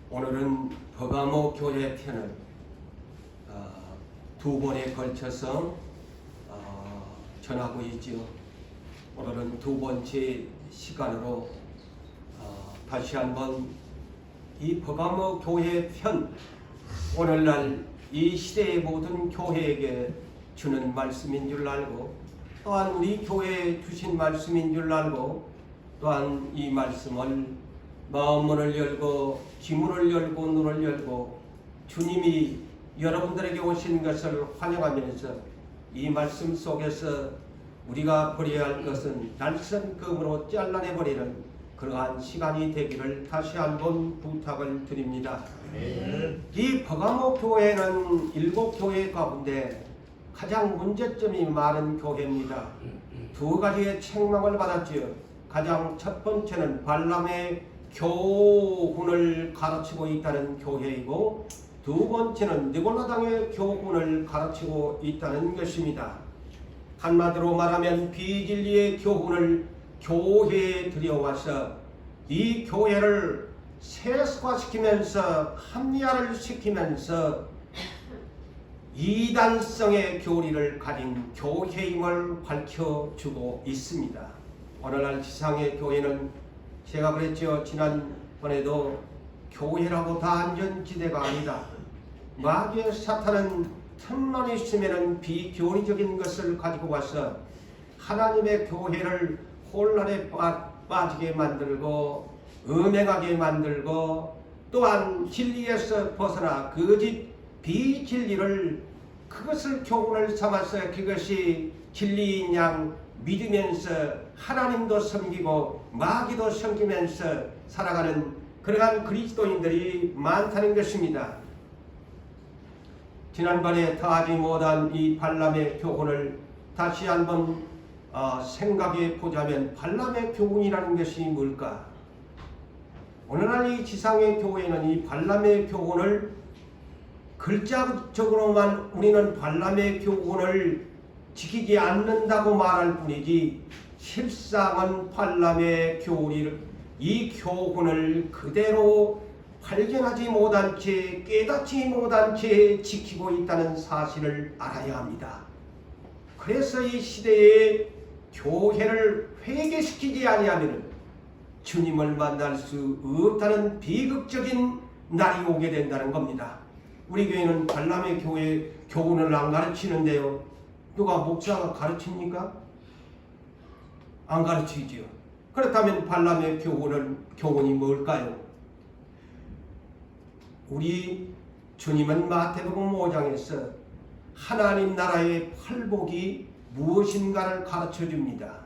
오늘은 버가모 교회 편을 두 번에 걸쳐서 전하고 있지요. 오늘은 두 번째 시간으로 다시 한번 이 버가모 교회 편, 오늘날 이 시대의 모든 교회에게 주는 말씀인 줄 알고, 또한 우리 교회에 주신 말씀인 줄 알고, 또한 이 말씀을 마음문을 열고 귀문을 열고 눈을 열고 주님이 여러분들에게 오신 것을 환영하면서 이 말씀 속에서 우리가 버려야 할 것은 날선 검으로 잘라내버리는 그러한 시간이 되기를 다시 한번 부탁을 드립니다. 이 버가모 교회는 7교회 가운데 가장 문제점이 많은 교회입니다. 두 가지의 책망을 받았지요. 가장 첫 번째는 발람의 교훈을 가르치고 있다는 교회이고, 두 번째는 니골라당의 교훈을 가르치고 있다는 것입니다. 한마디로 말하면 비진리의 교훈을 교회에 들여와서 이 교회를 세속화시키면서 합리화를 시키면서 이단성의 교리를 가진 교회임을 밝혀주고 있습니다. 오늘날 지상의 교회는 제가 그랬죠. 지난번에도 교회라고 다 안전지대가 아니다. 마귀의 사탄은 틈만 있으면 비교리적인 것을 가지고 와서 하나님의 교회를 혼란에 빠지게 만들고 음행하게 만들고, 또한 진리에서 벗어나 거짓 비진리를 그것을 교훈을 삼아서 그것이 진리인 양 믿으면서 하나님도 섬기고 마귀도 섬기면서 살아가는 그러한 그리스도인들이 많다는 것입니다. 지난번에 다하지 못한 이 발람의 교훈을 다시 한번 생각해 보자면, 발람의 교훈이라는 것이 뭘까? 오늘날 이 지상의 교회는 이 발람의 교훈을 글자적으로만 우리는 발람의 교훈을 지키지 않는다고 말할 뿐이지, 실상은 발람의 교훈을, 이 교훈을 그대로 발견하지 못한 채 깨닫지 못한 채 지키고 있다는 사실을 알아야 합니다. 그래서 이 시대에 교회를 회개시키지 아니하면 주님을 만날 수 없다는 비극적인 날이 오게 된다는 겁니다. 우리 교회는 발람의 교훈을 안 가르치는데요. 누가 목사가 가르칩니까? 안 가르치지요. 그렇다면 발람의 교훈이 뭘까요? 우리 주님은 마태복음 5장에서 하나님 나라의 팔복이 무엇인가를 가르쳐 줍니다.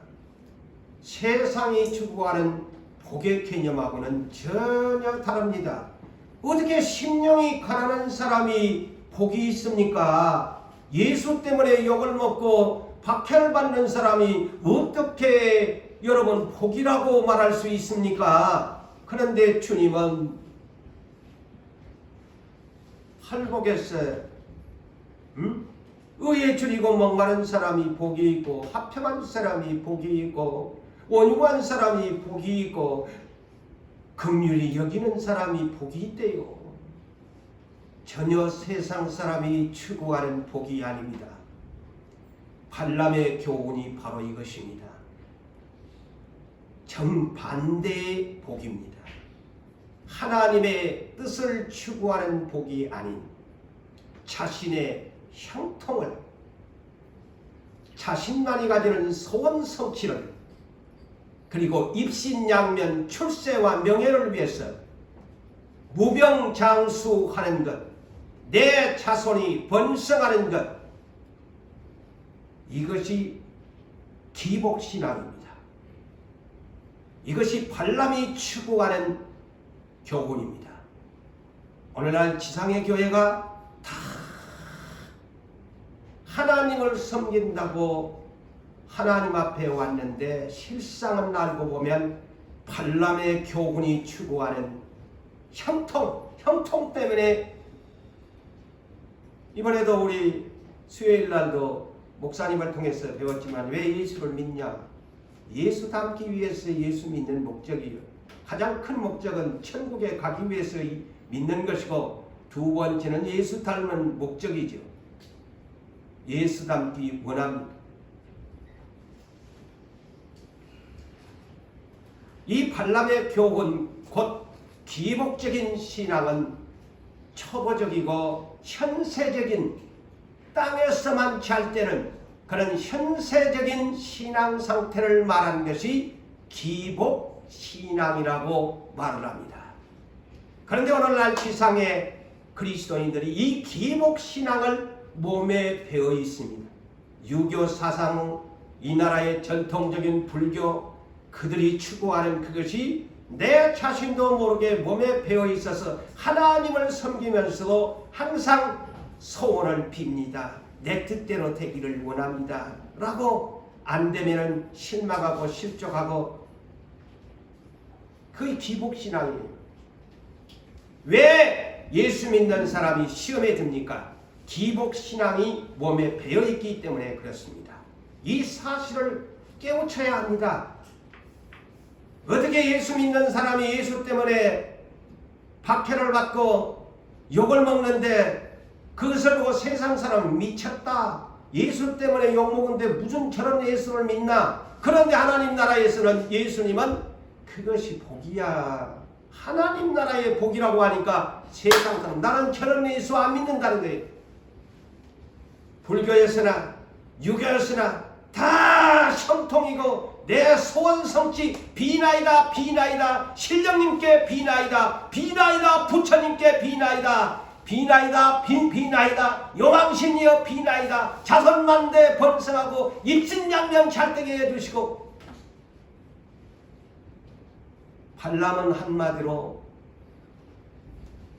세상이 추구하는 복의 개념하고는 전혀 다릅니다. 어떻게 심령이 가난한 사람이 복이 있습니까? 예수 때문에 욕을 먹고 박해를 받는 사람이 어떻게 여러분 복이라고 말할 수 있습니까? 그런데 주님은 팔복에서 의에 줄이고 목마른 사람이 복이 있고, 합평한 사람이 복이 있고, 온유한 사람이 복이 있고, 긍휼히 여기는 사람이 복이 있대요. 전혀 세상 사람이 추구하는 복이 아닙니다. 발람의 교훈이 바로 이것입니다. 정반대의 복입니다. 하나님의 뜻을 추구하는 복이 아닌 자신의 형통을, 자신만이 가지는 소원 성취를, 그리고 입신양면 출세와 명예를 위해서 무병장수하는 것, 내 자손이 번성하는 것, 이것이 기복신앙입니다. 이것이 발람이 추구하는 교훈입니다. 오늘날 지상의 교회가 다 하나님을 섬긴다고 하나님 앞에 왔는데, 실상은 알고 보면 발람의 교훈이 추구하는 형통 때문에, 이번에도 우리 수요일 날도 목사님을 통해서 배웠지만, 왜 예수를 믿냐? 예수 닮기 위해서 예수 믿는 목적이요. 가장 큰 목적은 천국에 가기 위해서 믿는 것이고, 두 번째는 예수 닮은 목적이죠. 예수 닮기 원합니다. 이 발람의 교훈 곧 기복적인 신앙은 초보적이고 현세적인, 땅에서만 잘 때는 그런 현세적인 신앙 상태를 말한 것이 기복신앙이라고 말을 합니다. 그런데 오늘날 지상의 그리스도인들이 이 기복신앙을 몸에 배어 있습니다. 유교 사상, 이 나라의 전통적인 불교, 그들이 추구하는 그것이 내 자신도 모르게 몸에 배어 있어서 하나님을 섬기면서도 항상 소원을 빕니다. 내 뜻대로 되기를 원합니다. 라고 안 되면은 실망하고 실족하고, 그게 기복신앙이에요. 왜 예수 믿는 사람이 시험에 듭니까? 기복신앙이 몸에 배어있기 때문에 그렇습니다. 이 사실을 깨우쳐야 합니다. 어떻게 예수 믿는 사람이 예수 때문에 박해를 받고 욕을 먹는데 그것을 보고 세상 사람은 미쳤다, 예수 때문에 욕먹는데 무슨 저런 예수를 믿나? 그런데 하나님 나라에서는 예수님은 그것이 복이야. 하나님 나라의 복이라고 하니까 세상 사람, 나는 저런 예수 안 믿는다는 거예요. 불교에서나 유교에서나 다 형통이고, 내 소원 성취 비나이다, 비나이다, 신령님께 비나이다, 비나이다, 부처님께 비나이다, 비나이다, 비나이다, 용왕신이여 비나이다, 자선만대 번성하고 입신양명 잘되게 해주시고. 발람은 한마디로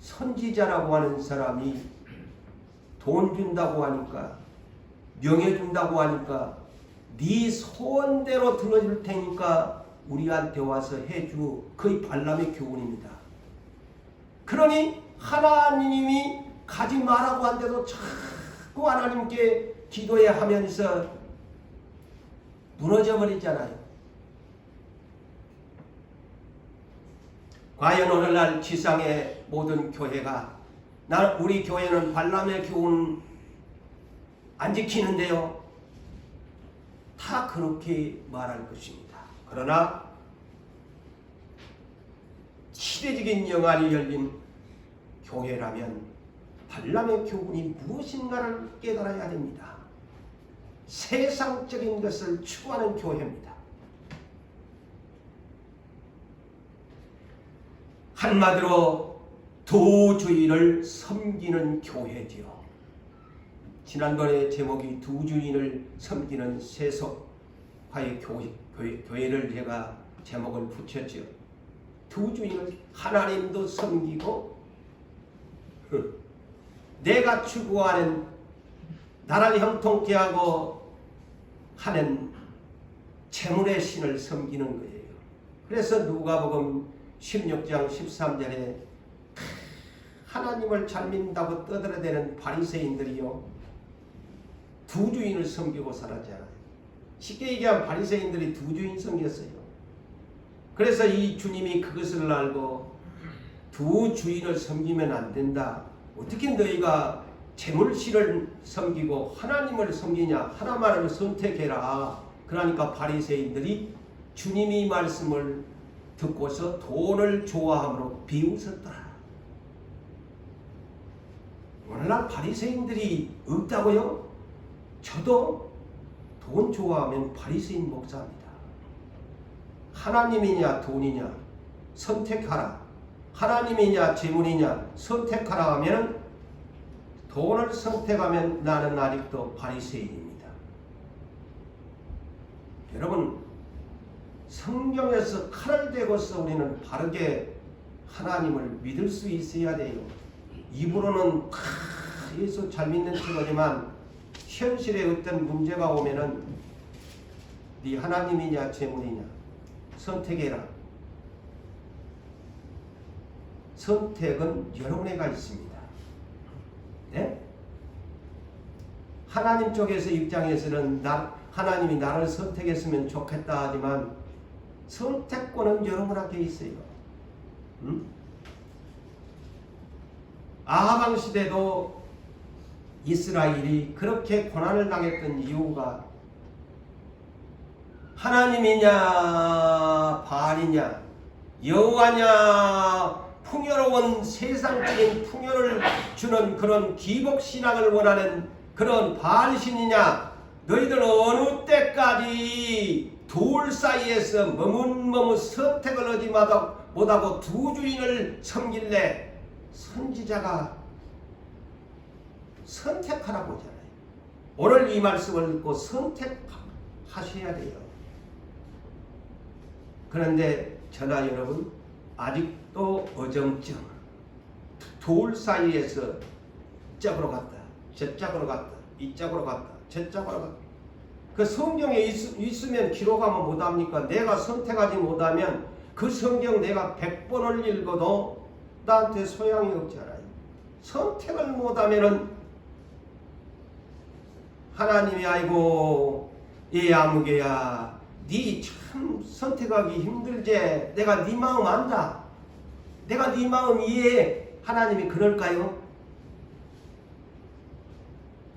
선지자라고 하는 사람이 돈 준다고 하니까, 명예 준다고 하니까, 네 소원대로 들어줄 테니까 우리한테 와서 해주, 거의 발람의 교훈입니다. 그러니 하나님이 가지 말라고 한데도 자꾸 하나님께 기도해 하면서 무너져 버리잖아요. 과연 오늘날 지상의 모든 교회가, 우리 교회는 발람의 교훈 안 지키는데요, 다 그렇게 말할 것입니다. 그러나 시대적인 영안이 열린 교회라면 발람의 교훈이 무엇인가를 깨달아야 됩니다. 세상적인 것을 추구하는 교회입니다. 한마디로 두 주인을 섬기는 교회지요. 지난번에 제목이 두 주인을 섬기는 세속화의 교회를 제가 제목을 붙였죠. 두 주인을, 하나님도 섬기고 내가 추구하는 나라를 형통케 하고 하는 재물의 신을 섬기는 거예요. 그래서 누가복음 16장 13절에 하나님을 잘 믿는다고 떠들어대는 바리새인들이요, 두 주인을 섬기고 살았잖아요. 쉽게 얘기하면 바리새인들이 두 주인 섬겼어요. 그래서 이 주님이 그것을 알고 두 주인을 섬기면 안 된다. 어떻게 너희가 재물신을 섬기고 하나님을 섬기냐? 하나만을 선택해라. 그러니까 바리새인들이 주님이 말씀을 듣고서 돈을 좋아함으로 비웃었더라. 오늘날 바리새인들이 없다고요? 저도 돈 좋아하면 바리새인 목사입니다. 하나님이냐 돈이냐 선택하라. 하나님이냐 재물이냐 선택하라 하면 돈을 선택하면 나는 아직도 바리새인입니다. 여러분, 성경에서 칼을 대고서 우리는 바르게 하나님을 믿을 수 있어야 돼요. 입으로는 다 예수 잘 믿는 척하지만 현실에 어떤 문제가 오면은 네 하나님이냐 재물이냐 선택해라. 선택은 여러분에게 있습니다. 네? 하나님 쪽에서 입장에서는 하나님이 나를 선택했으면 좋겠다 하지만 선택권은 여러분에게 있어요. 아합 왕 시대도 이스라엘이 그렇게 고난을 당했던 이유가 하나님이냐 바알이냐, 여호와냐, 풍요로운 세상적인 풍요를 주는 그런 기복신앙을 원하는 그런 바알신이냐, 너희들 어느 때까지 둘 사이에서 머뭇머뭇 선택을 하지 못하고 두 주인을 섬길래? 선지자가 선택하라고 하잖아요. 오늘 이 말씀을 듣고 선택하셔야 돼요. 그런데 저나 여러분 아직도 어정쩡 둘 사이에서 이쪽으로 갔다 저쪽으로 갔다 이쪽으로 갔다 저쪽으로 갔다. 그 성경에 있으면 기록하면 못합니까? 내가 선택하지 못하면 그 성경 내가 100번을 읽어도 나한테 소용이 없잖아요. 선택을 못하면은 하나님이 아이고 이 아무개야 네 참 선택하기 힘들지. 내가 네 마음 안다. 내가 네 마음 이해해. 하나님이 그럴까요?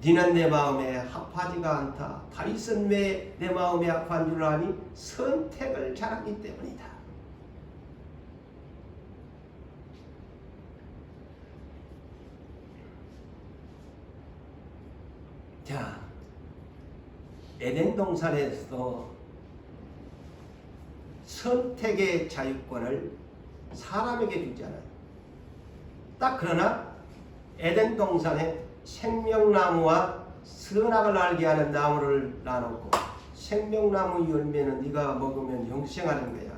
니는 내 마음에 합하지가 않다. 다윗은 왜 내 마음에 합한 줄 아니? 선택을 잘하기 때문이다. 자, 에덴 동산에서 선택의 자유권을 사람에게 주잖아요. 딱 그러나 에덴 동산에 생명나무와 선악을 알게 하는 나무를 놔놓고 생명나무 열매는 네가 먹으면 영생하는 거야.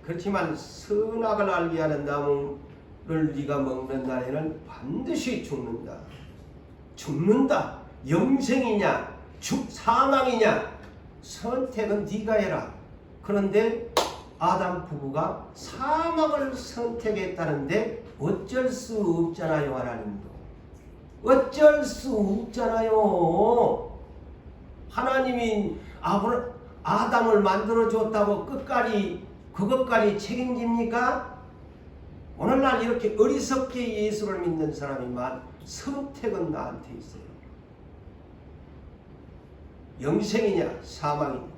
그렇지만 선악을 알게 하는 나무를 네가 먹는 날에는 반드시 죽는다. 죽는다. 영생이냐 사망이냐 선택은 네가 해라. 그런데 아담 부부가 사망을 선택했다는데 어쩔 수 없잖아요. 하나님도 어쩔 수 없잖아요. 하나님이 아담을 만들어줬다고 끝까지 그것까지 책임집니까? 오늘날 이렇게 어리석게 예수를 믿는 사람이 선택은 나한테 있어요. 영생이냐 사망이냐.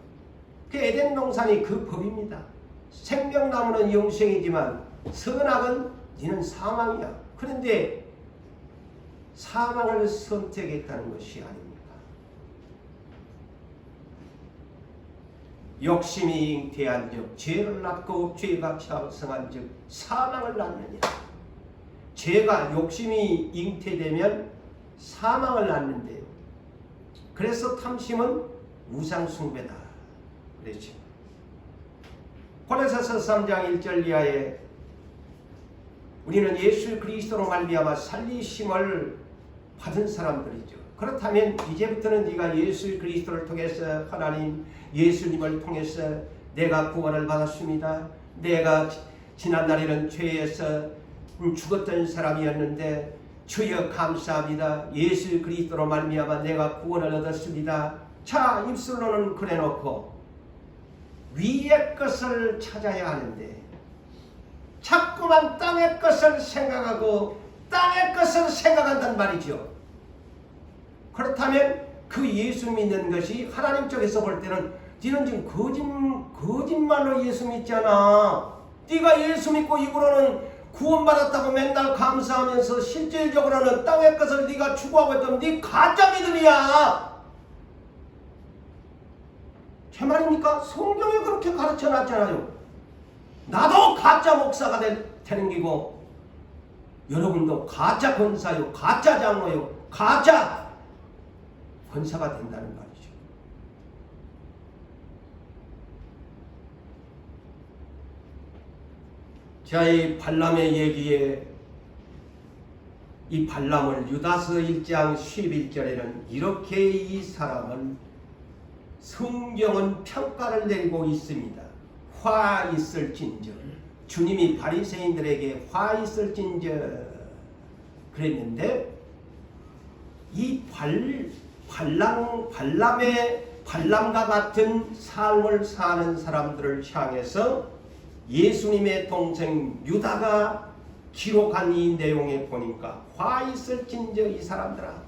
그 에덴 동산이 그 법입니다. 생명나무는 영생이지만 선악은 니는 사망이야. 그런데 사망을 선택했다는 것이 아닙니까? 욕심이 잉태한 즉 죄를 낳고 죄가 창성한 즉 사망을 낳느니라. 죄가 욕심이 잉태되면 사망을 낳는데요. 그래서 탐심은 우상숭배다. 그렇죠. 고린도서 3장 1절 이하에 우리는 예수 그리스도로 말미암아 살리심을 받은 사람들이죠. 그렇다면 이제부터는 네가 예수 그리스도를 통해서 하나님 예수님을 통해서 내가 구원을 받았습니다. 내가 지난날에는 죄에서 죽었던 사람이었는데 주여 감사합니다. 예수 그리스도로 말미암아 내가 구원을 얻었습니다. 자, 입술로는 그래놓고 위의 것을 찾아야 하는데 자꾸만 땅의 것을 생각하고 땅의 것을 생각한단 말이죠. 그렇다면 그 예수 믿는 것이 하나님 쪽에서 볼 때는 너는 지금 거짓말로 예수 믿잖아. 네가 예수 믿고 입으로는 구원받았다고 맨날 감사하면서 실질적으로는 땅의 것을 네가 추구하고 있다면 네 가짜 믿음이야. 제 말입니까? 성경에 그렇게 가르쳐 놨잖아요. 나도 가짜 목사가 되는 기고 여러분도 가짜 권사요, 가짜 장로요, 가짜 권사가 된다는 말이죠. 자, 이 발람의 얘기에 이 발람을 유다서 1장 11절에는 이렇게 이 사람은 성경은 평가를 내리고 있습니다. 화 있을진저. 주님이 바리새인들에게 화 있을진저 그랬는데 이 발람과 같은 삶을 사는 사람들을 향해서 예수님의 동생 유다가 기록한 이 내용에 보니까 화 있을진저 이 사람들아,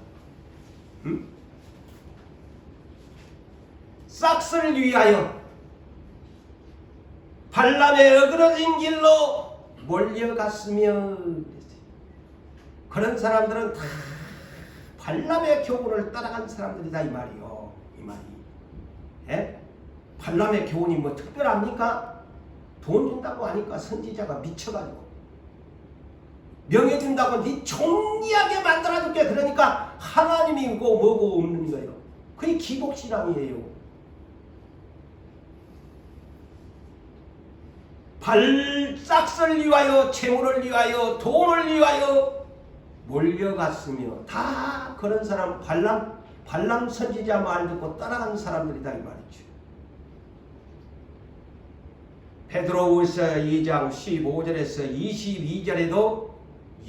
싹스를 위하여 발람의 어그러진 길로 몰려갔으며, 그런 사람들은 다 발람의 교훈을 따라간 사람들이다 이 말이요. 이 말이. 예? 발람의 교훈이 뭐 특별합니까? 돈 준다고 하니까 선지자가 미쳐가지고, 명예 준다고 네 존귀하게 만들어줄게 그러니까 하나님이고 뭐고 없는 거예요. 그게 기복신앙이에요. 싹스를 위하여, 재물을 위하여, 돈을 위하여 몰려갔으며, 다 그런 사람, 발람 선지자 말 듣고 따라간 사람들이다 이 말이죠. 베드로후서 2장 15절에서 22절에도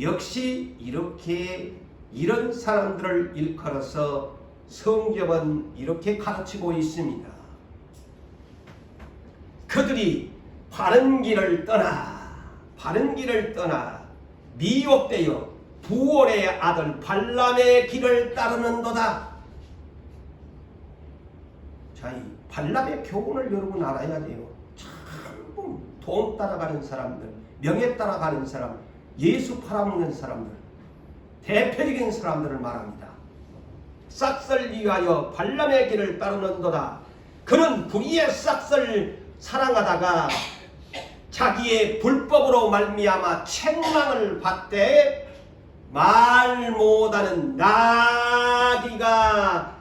역시 이렇게 이런 사람들을 일컬어서 성경은 이렇게 가르치고 있습니다. 그들이 바른 길을 떠나 미혹되어 부올의 아들 발람의 길을 따르는도다. 자, 이 발람의 교훈을 여러분 알아야 돼요. 전부 돈 따라가는 사람들, 명예 따라가는 사람, 예수 팔아먹는 사람들, 대표적인 사람들을 말합니다. 싹스를 위하여 발람의 길을 따르는도다. 그는 불의의 싹스를 사랑하다가 자기의 불법으로 말미암아 책망을 받되 말 못하는 나귀가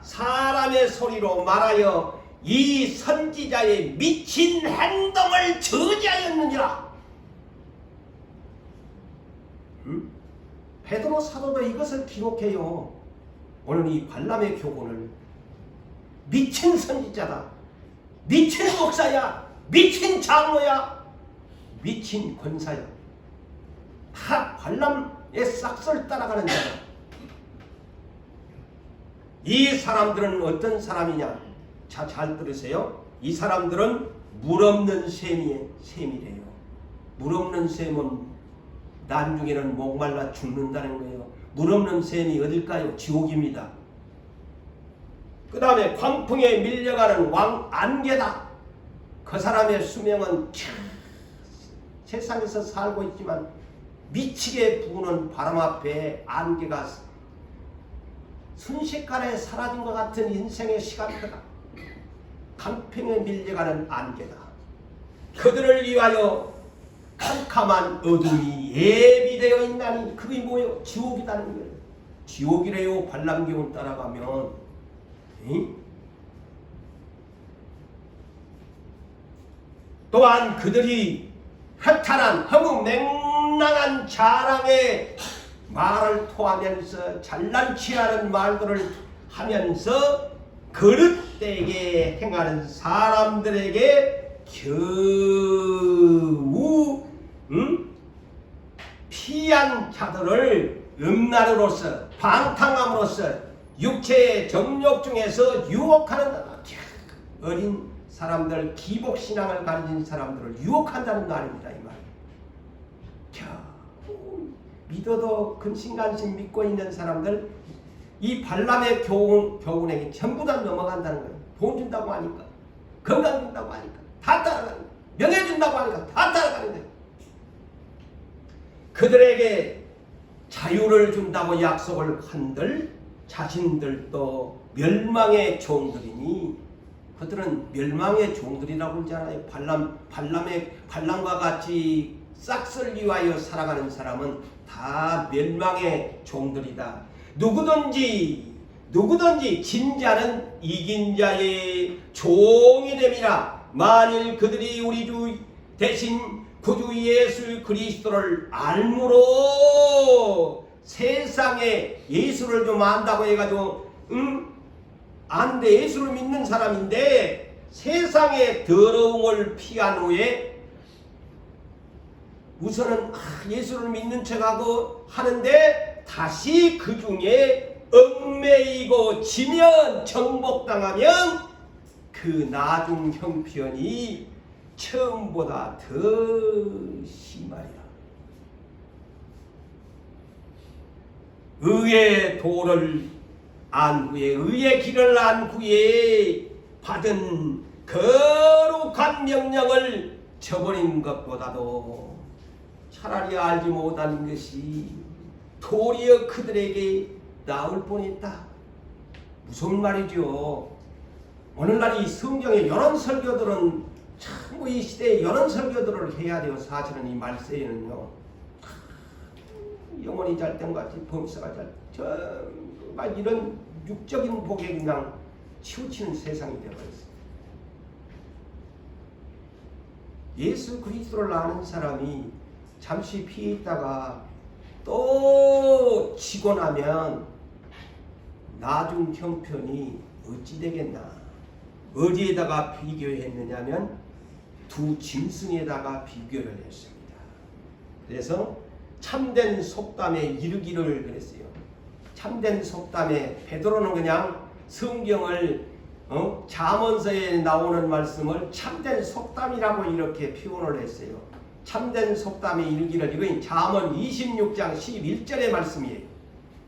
사람의 소리로 말하여 이 선지자의 미친 행동을 저지하였느니라. 베드로 사도도 이것을 기록해요. 오늘 이 발람의 교훈을 미친 선지자다, 미친 목사야, 미친 장로야, 미친 권사야, 다 발람의 싹스를 따라가는 자다. 이 사람들은 어떤 사람이냐? 자, 잘 들으세요. 이 사람들은 물 없는 셈이래요. 물 없는 셈은 나중에는 목말라 죽는다는 거예요. 물 없는 셈이 어딜까요? 지옥입니다. 그 다음에 광풍에 밀려가는 안개다. 그 사람의 수명은 세상에서 살고 있지만 미치게 부는 바람 앞에 안개가 순식간에 사라진 것 같은 인생의 시간이다. 강풍에 밀려가는 안개다. 그들을 위하여 캄캄한 어둠이 예비되어 있나니, 그게 뭐예요? 지옥이라는 거예요. 지옥이래요. 발람교훈 따라가면. 또한 그들이 허탄한 허무맹랑한 자랑의 말을 토하면서 잘난치 않은 말들을 하면서 그릇되게 행하는 사람들에게 겨우 피한 자들을 음란으로서 방탕함으로써 육체의 정욕 중에서 유혹하는 어린 사람들, 기복신앙을 가진 사람들을 유혹한다는 말입니다. 이 말. 자, 믿어도 근심간심 믿고 있는 사람들, 이 발람의 교훈에게 전부 다 넘어간다는 거예요. 돈 준다고 하니까, 건강 준다고 하니까 다 따라가는 거예요. 명예 준다고 하니까 다 따라가는 거예요. 그들에게 자유를 준다고 약속을 한들 자신들도 멸망의 종들이니, 그들은 멸망의 종들이라고 그러잖아요. 발람과 같이 싹스를 위하여 살아가는 사람은 다 멸망의 종들이다. 누구든지 진자는 이긴 자의 종이 됨이라. 만일 그들이 우리 주 대신 구주 예수 그리스도를 알므로, 세상에 예수를 좀 안다고 해가지고 안돼, 예수를 믿는 사람인데 세상의 더러움을 피한 후에 우선은 예수를 믿는 척하고 하는데 다시 그 중에 얽매이고 지면, 정복당하면 그 나중 형편이 처음보다 더 심하리라. 의의 도를 안 후에, 의의 길을 안 후에 받은 거룩한 명령을 저버린 것보다도 차라리 알지 못하는 것이 도리어 그들에게 나을 뻔했다. 무슨 말이죠? 오늘날 이 성경의 이런 설교들은 참 이 시대에 이런 설교들을 해야 돼요. 사실은 이 말세에는요, 영혼이 잘 땐 같이 범사가 막 이런 육적인 복에 그냥 치우치는 세상이 되어버렸어요. 예수 그리스도를 아는 사람이 잠시 피해 있다가 또 지고 나면 나중 형편이 어찌 되겠나. 어디에다가 비교했느냐면 두 짐승에다가 비교를 했습니다. 그래서 참된 속담에 이르기를 그랬어요. 참된 속담에 베드로는 그냥 성경을 잠언서에 나오는 말씀을 참된 속담이라고 이렇게 표현을 했어요. 참된 속담에 이르기를, 이건 잠언 26장 11절의 말씀이에요.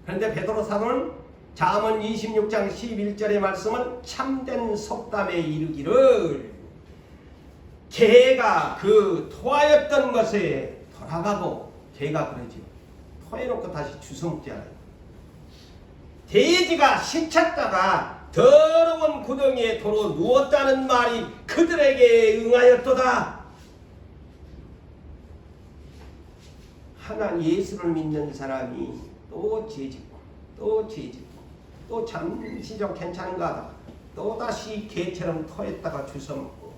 그런데 베드로 사도는 잠언 26장 11절의 말씀은 참된 속담에 이르기를 개가 그 토하였던 것에 돌아가고, 개가 그러죠. 토해놓고 다시 주워먹잖아요. 돼지가 시쳤다가 더러운 구덩이에 도로 누웠다는 말이 그들에게 응하였도다. 하나님 예수를 믿는 사람이 또 죄짓고 또 죄짓고 또 잠시 좀 괜찮은가 하다가 또 다시 개처럼 토했다가 주워먹고,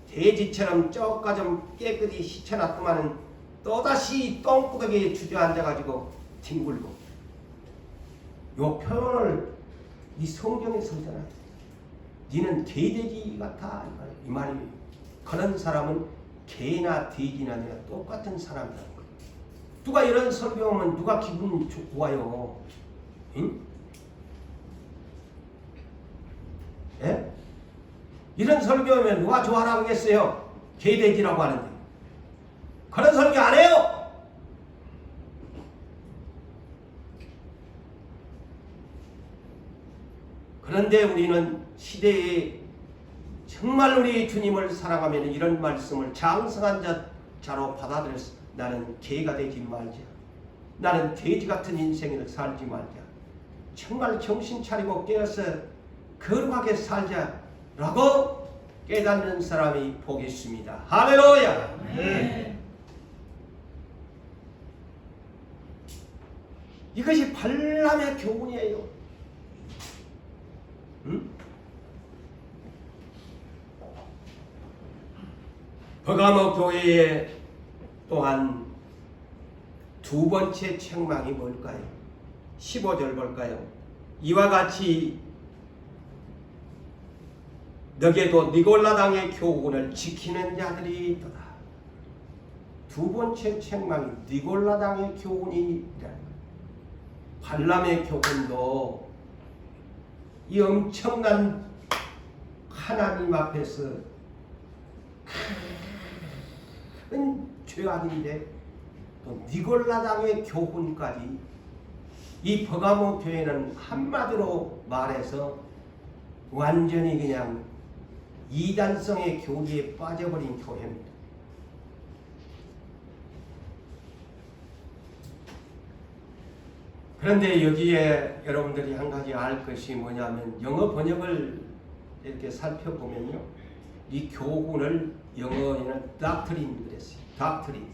돼지처럼 쪼까 좀 깨끗이 씻어놨더만은 또다시 똥구덩이에 주저앉아가지고 뒹굴고. 요 표현을 이 성경에 쓰잖아요. 니는 개돼지 같아, 이 말이에요. 그런 사람은 개나 돼지나 내가 똑같은 사람이라는 거예요. 누가 이런 설교하면 누가 기분 좋아요? 응? 예? 이런 설교하면 누가 좋아라고 하겠어요? 개돼지라고 하는데. 그런 설교 안 해요. 그런데 우리는 시대에 정말 우리 주님을 사랑하면 이런 말씀을 장성한 자로 받아들여서 나는 개가 되지 말자. 나는 돼지 같은 인생을 살지 말자. 정말 정신 차리고 깨어서 거룩하게 살자라고 깨닫는 사람이 복이 있습니다. 할렐루야. 네. 이것이 발람의 교훈이에요. 응? 버가모 교회에 또한 두 번째 책망이 뭘까요? 15절 볼까요? 이와 같이 너게도 니골라당의 교훈을 지키는 자들이 있도다. 두 번째 책망이 니골라당의 교훈이라. 발람의 교훈도 이 엄청난 하나님 앞에서 큰 죄악인데 또 니골라당의 교훈까지, 이 버가모 교회는 한마디로 말해서 완전히 그냥 이단성의 교리에 빠져버린 교회입니다. 그런데 여기에 여러분들이 한 가지 알 것이 뭐냐면, 영어 번역을 이렇게 살펴보면요, 이 교훈을 영어에는 doctrine 그랬어요. doctrine.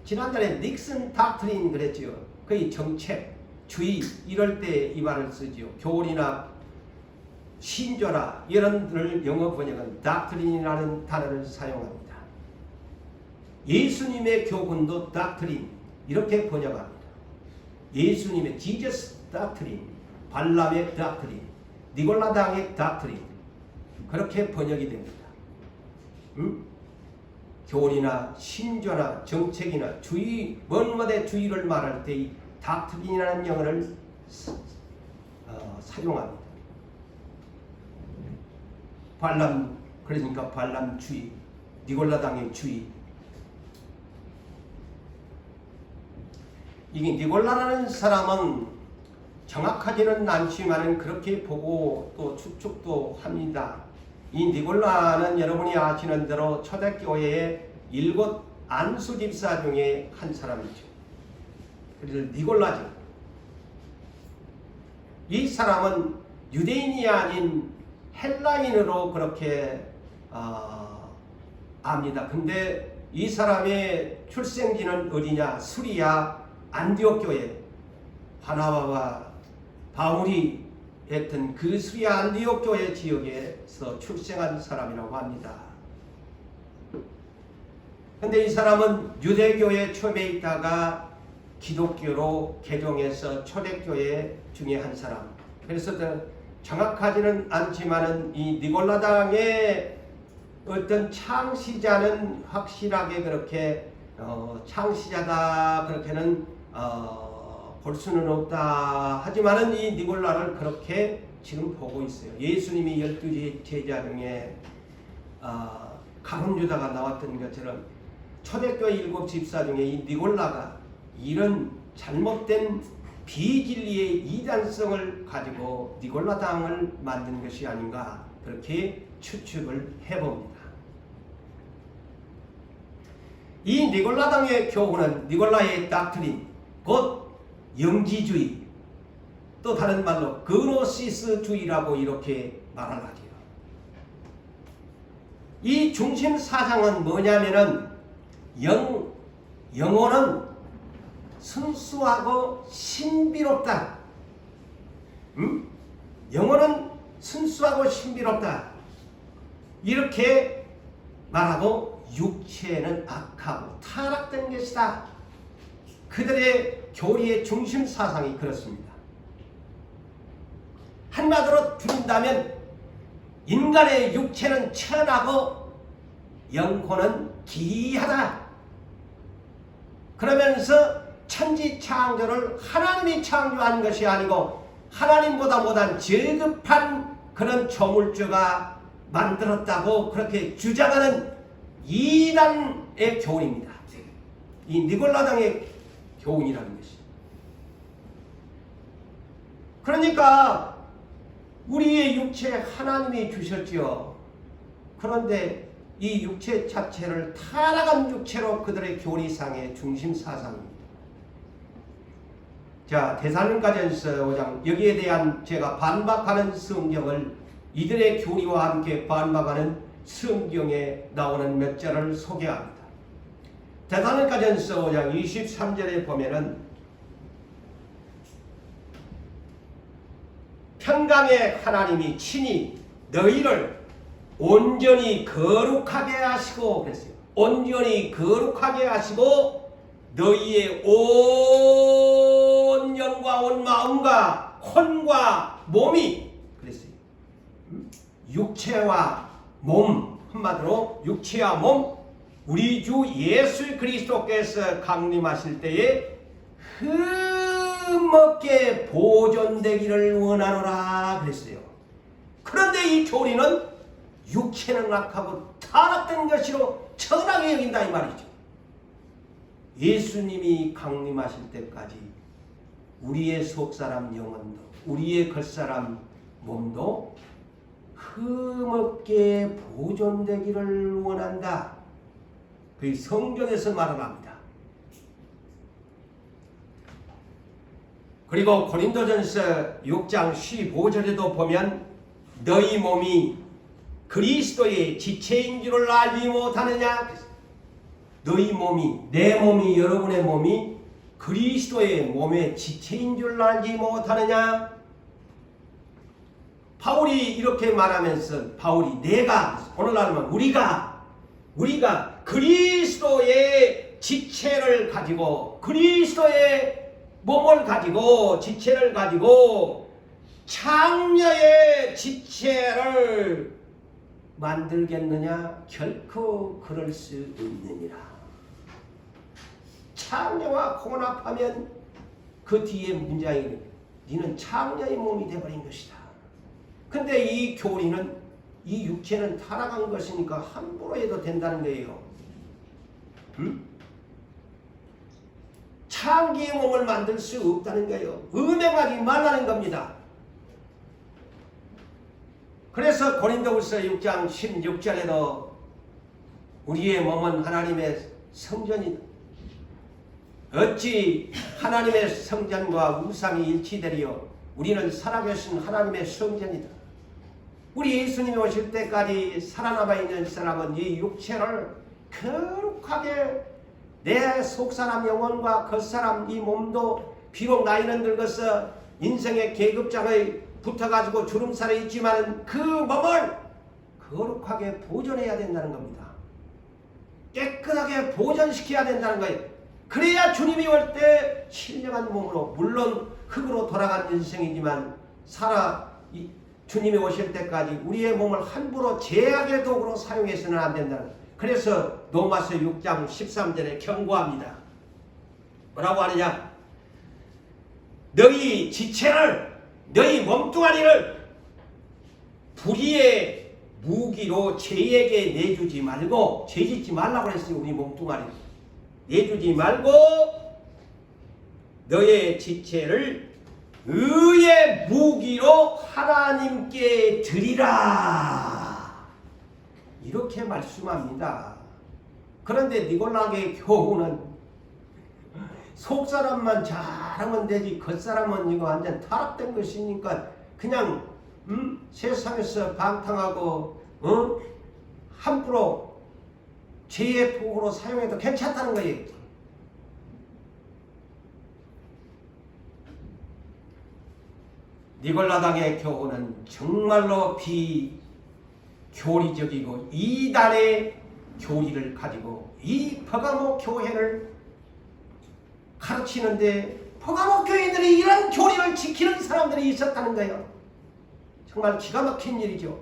지난달에 닉슨 doctrine 그랬죠. 거의 정책, 주의 이럴 때 이 말을 쓰죠. 교훈이나 신조나 이런들 영어 번역은 doctrine이라는 단어를 사용합니다. 예수님의 교훈도 doctrine 이렇게 번역합니다. 예수님의 Jesus doctrine, 발람의 doctrine, 니골라당의 doctrine 그렇게 번역이 됩니다. 교리나 신조나 정책이나 주의, 뭔뭐의 주의를 말할 때 이 doctrine이라는 영어를 사용합니다. 발람, 그러니까 발람 주의, 니골라당의 주의. 이게 니골라라는 사람은 정확하지는 않지만은 그렇게 보고 또 추측도 합니다. 이 니골라는 여러분이 아시는 대로 초대교회의 7 안수 집사 중에 한 사람이죠. 그래서 니골라죠. 이 사람은 유대인이 아닌 헬라인으로 그렇게 압니다. 근데 이 사람의 출생지는 어디냐? 수리아 안디옥 교회, 바나바와 바울이 했던 그 수리아 안디옥 교회 지역에서 출생한 사람이라고 합니다. 근데 이 사람은 유대교회 처음에 있다가 기독교로 개종해서 초대교회 중에 한 사람. 그래서 정확하지는 않지만은 이 니골라당의 어떤 창시자는 확실하게 그렇게 창시자다 그렇게는 볼 수는 없다. 하지만은 이 니골라를 그렇게 지금 보고 있어요. 예수님이 12 제자 중에 가룟 유다가 나왔던 것처럼 초대교회 7 집사 중에 이 니골라가 이런 잘못된 비진리의 이단성을 가지고 니골라당을 만든 것이 아닌가 그렇게 추측을 해봅니다. 이 니골라당의 교훈은 니골라의 닥트린, 곧 영지주의, 또 다른 말로 그노시스주의라고 이렇게 말을 하죠. 이 중심 사상은 뭐냐면은 영혼은 순수하고 신비롭다. 영혼은 순수하고 신비롭다. 이렇게 말하고 육체는 악하고 타락된 것이다. 그들의 교리의 중심 사상이 그렇습니다. 한마디로 들은다면 인간의 육체는 천하고 영혼은 기이하다. 그러면서 천지 창조를 하나님이 창조한 것이 아니고 하나님보다 못한 저급한 그런 조물주가 만들었다고 그렇게 주장하는 이단의 교훈입니다. 이 니골라당의 교훈이라는 것이. 그러니까 우리의 육체 하나님이 주셨지요. 그런데 이 육체 자체를 타락한 육체로 그들의 교리상의 중심 사상입니다. 자, 데살로니가전서 5장, 여기에 대한 제가 반박하는 성경을 이들의 교리와 함께 반박하는 성경에 나오는 몇 절을 소개합니다. 데살로니가전서 5장 23절에 보면은 평강의 하나님이 친히 너희를 온전히 거룩하게 하시고 그랬어요. 온전히 거룩하게 하시고 너희의 온 영과 온 마음과 혼과 몸이 그랬어요. 육체와 몸, 한마디로 육체와 몸, 우리 주 예수 그리스도께서 강림하실 때에 흠없게 보존되기를 원하노라 그랬어요. 그런데 이 교리는 육체는 악하고 타락된 것으로 천하게 여긴다 이 말이죠. 예수님이 강림하실 때까지 우리의 속사람 영혼도 우리의 겉사람 몸도 흠없게 보존되기를 원한다. 그 성경에서 말을 합니다. 그리고 고린도전서 6장 15절에도 보면 너희 몸이 그리스도의 지체인 줄을 알지 못하느냐? 너희 몸이, 내 몸이, 여러분의 몸이 그리스도의 몸의 지체인 줄 알지 못하느냐? 바울이 이렇게 말하면서 바울이 내가, 오늘날은 우리가 그리스도의 지체를 가지고 그리스도의 몸을 가지고 지체를 가지고 창녀의 지체를 만들겠느냐? 결코 그럴 수 없느니라. 창녀와 혼합하면 그 뒤에 문장이 너는 창녀의 몸이 되어버린 것이다. 근데 이 교리는 이 육체는 타락한 것이니까 함부로 해도 된다는 거예요. 창기의 몸을 만들 수 없다는 거예요. 음행하지 말라는 겁니다. 그래서 고린도후서 6장 16절에도 우리의 몸은 하나님의 성전이다. 어찌 하나님의 성전과 우상이 일치되리요? 우리는 살아계신 하나님의 성전이다. 우리 예수님이 오실 때까지 살아남아 있는 사람은 이 육체를 거룩하게 내 속사람 영혼과 겉사람 이 몸도 비록 나이는 들어서 인생의 계급장에 붙어가지고 주름살이 있지만 그 몸을 거룩하게 보존해야 된다는 겁니다. 깨끗하게 보존시켜야 된다는 거예요. 그래야 주님이 올 때 신령한 몸으로, 물론 흙으로 돌아간 인생이지만 주님이 오실 때까지 우리의 몸을 함부로 제약의 도구로 사용해서는 안 된다는 거예요. 그래서 로마서 6장 13절에 경고합니다. 뭐라고 하느냐? 너희 지체를, 너희 몸뚱아리를 불의의 무기로 죄에게 내주지 말고, 죄짓지 말라고 그랬어요. 우리 몸뚱아리 내주지 말고 너의 지체를 의의 무기로 하나님께 드리라, 이렇게 말씀합니다. 그런데 니골라의 교훈은 속사람만 잘하면 되지 겉사람은 이거 완전 타락된 것이니까 그냥 세상에서 방탕하고 함부로 죄의 도구로 사용해도 괜찮다는 거예요. 니골라당의 교훈은 정말로 비교리적이고 이단의 교리를 가지고 이 퍼가모 교회를 가르치는데, 퍼가모 교회들이 이런 교리를 지키는 사람들이 있었다는 거예요. 정말 기가 막힌 일이죠.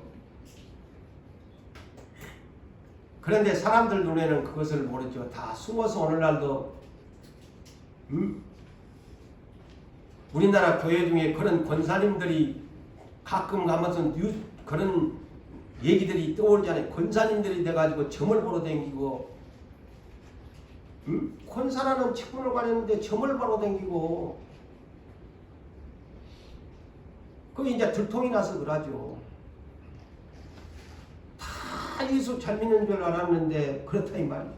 그런데 사람들 눈에는 그것을 모르죠. 다 숨어서 오늘날도 우리나라 교회 중에 그런 권사님들이 가끔 가면서 그런 얘기들이 떠오르잖아요. 권사님들이 돼가지고 점을 보러 다니고, 권사라는 직분을 가졌는데 점을 보러 다니고, 그게 이제 들통이 나서 그러죠. 다 예수 잘 믿는 줄 알았는데 그렇다 이 말이에요.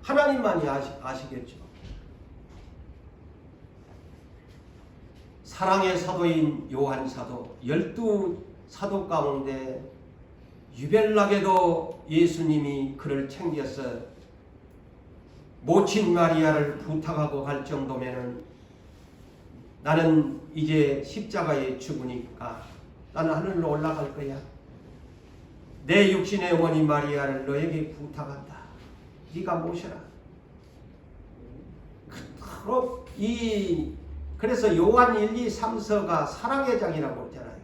하나님만이 아시겠죠. 사랑의 사도인 요한 사도, 12사도 가운데 유별나게도 예수님이 그를 챙겨서 모친 마리아를 부탁하고 갈 정도면은 나는 이제 십자가에 죽으니까 나는 하늘로 올라갈 거야. 내 육신의 어머니 마리아를 너에게 부탁한다. 네가 모셔라. 그래서 요한 1, 2, 3서가 사랑의 장이라고 했잖아요.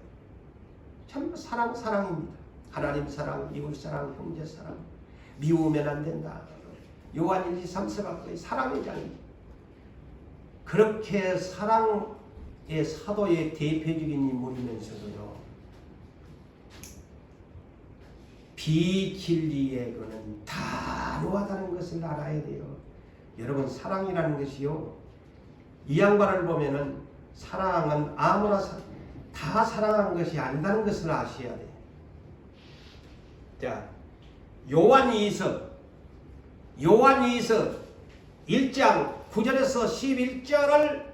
전부 사랑입니다. 하나님 사랑, 이웃 사랑, 형제 사랑. 미우면 안 된다. 요한 1, 2, 3서가 거의 사랑의 장입니다. 그렇게 사랑의 사도의 대표적인 인물이면서도요, 비진리의 거는 단호하다는 것을 알아야 돼요. 여러분, 사랑이라는 것이요, 이 양반을 보면은 사랑은 아무나 다 사랑하는 것이 아니라는 것을 아셔야 돼요. 자, 요한 2서 1장 9절에서 11절을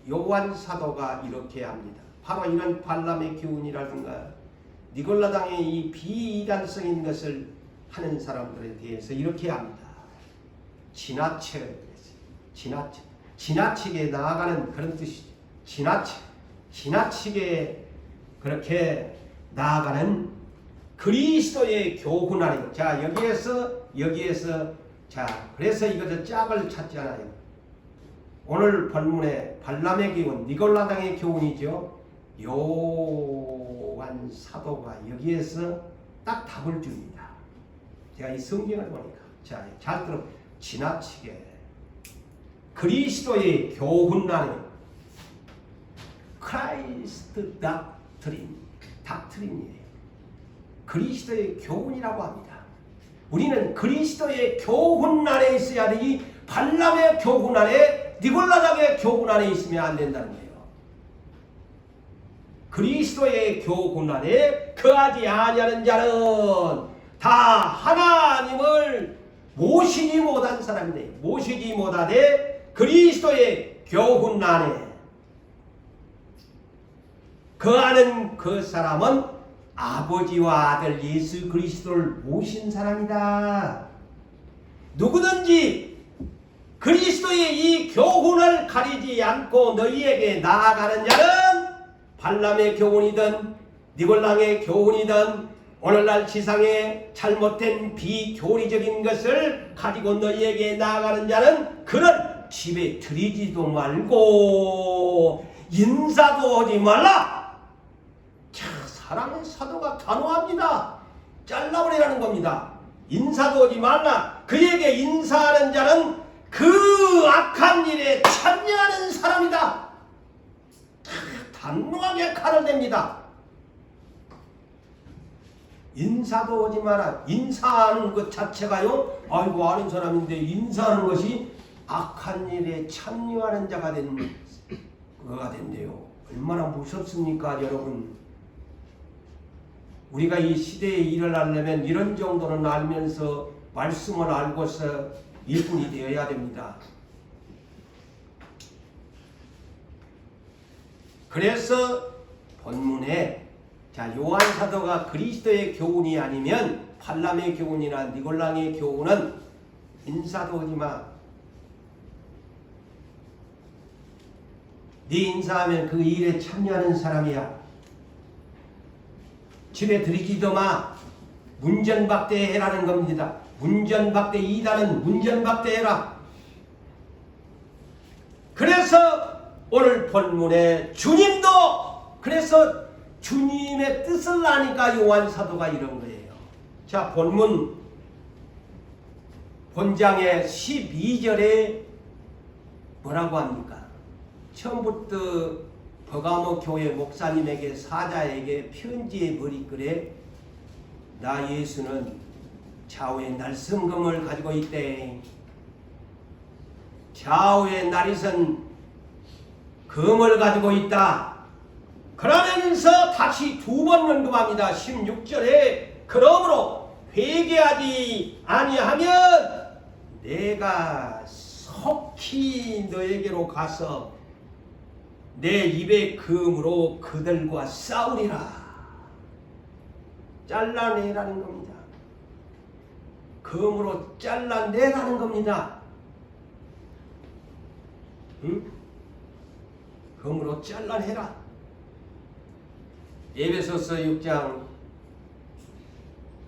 요한 사도가 이렇게 합니다. 바로 이런 발람의 교훈이라든가 니골라당의 이 비이단성인 것을 하는 사람들에 대해서 이렇게 합니다. 지나치게 나아가는 그런 뜻이죠. 지나치게 그렇게 나아가는 그리스도의 교훈하니. 자, 여기에서 자, 그래서 이것을 짝을 찾잖아요. 오늘 본문의 발람의 교훈, 니골라당의 교훈이죠. 요한 사도가 여기에서 딱 답을 줍니다. 제가 이 성경을 보니까, 자, 잘 들어. 지나치게 그리스도의 교훈라는 크라이스트 닥트린이에요. 그리스도의 교훈이라고 합니다. 우리는 그리스도의 교훈 안에 있어야 되지 발람의 교훈 안에 니골라당의 교훈 안에 있으면 안 된다는 거예요. 그리스도의 교훈 안에 거하지 아니하는 자는 다 하나님을 모시지 못한 사람이네. 모시지 못하되 그리스도의 교훈 안에 거하는 그 사람은 아버지와 아들 예수 그리스도를 모신 사람이다. 누구든지 그리스도의 이 교훈을 가리지 않고 너희에게 나아가는 자는 발람의 교훈이든 니골랑의 교훈이든 오늘날 지상에 잘못된 비교리적인 것을 가지고 너희에게 나아가는 자는 그를 집에 들이지도 말고 인사도 하지 말라. 자, 사람의 사도가 단호합니다. 잘라버리라는 겁니다. 인사도 하지 말라. 그에게 인사하는 자는 그 악한 일에 참여하는 사람이다. 단호하게 칼을 댑니다. 인사도 하지 마라. 인사하는 것 자체가요, 아이고 아는 사람인데 인사하는 것이 악한 일에 참여하는 자가 그거가 된대요. 얼마나 무섭습니까 여러분. 우리가 이 시대에 일을 하려면 이런 정도는 알면서 말씀을 알고서 일꾼이 되어야 됩니다. 그래서 본문에 자, 요한 사도가 그리스도의 교훈이 아니면 발람의 교훈이나 니골랑의 교훈은 인사도 하지 마. 네 인사하면 그 일에 참여하는 사람이야. 집에 들이기도 마. 문전박대해라는 겁니다. 문전박대 이단은 문전박대해라. 그래서 오늘 본문에 주님도 그래서 주님의 뜻을 아니까 요한 사도가 이런 거예요. 자, 본문 본장의 12절에 뭐라고 합니까? 처음부터 버가모 교회 목사님에게 사자에게 편지의 머리글에 나 예수는 좌우의 날성금을 가지고 있대. 좌우의 날이선 금을 가지고 있다. 그러면서 다시 두 번 언급합니다. 16절에 그러므로 회개하지 아니하면 내가 속히 너에게로 가서 내 입의 금으로 그들과 싸우리라. 잘라내라는 겁니다. 금으로 잘라내라는 겁니다. 응? 금으로 잘라내라. 에베소서 6장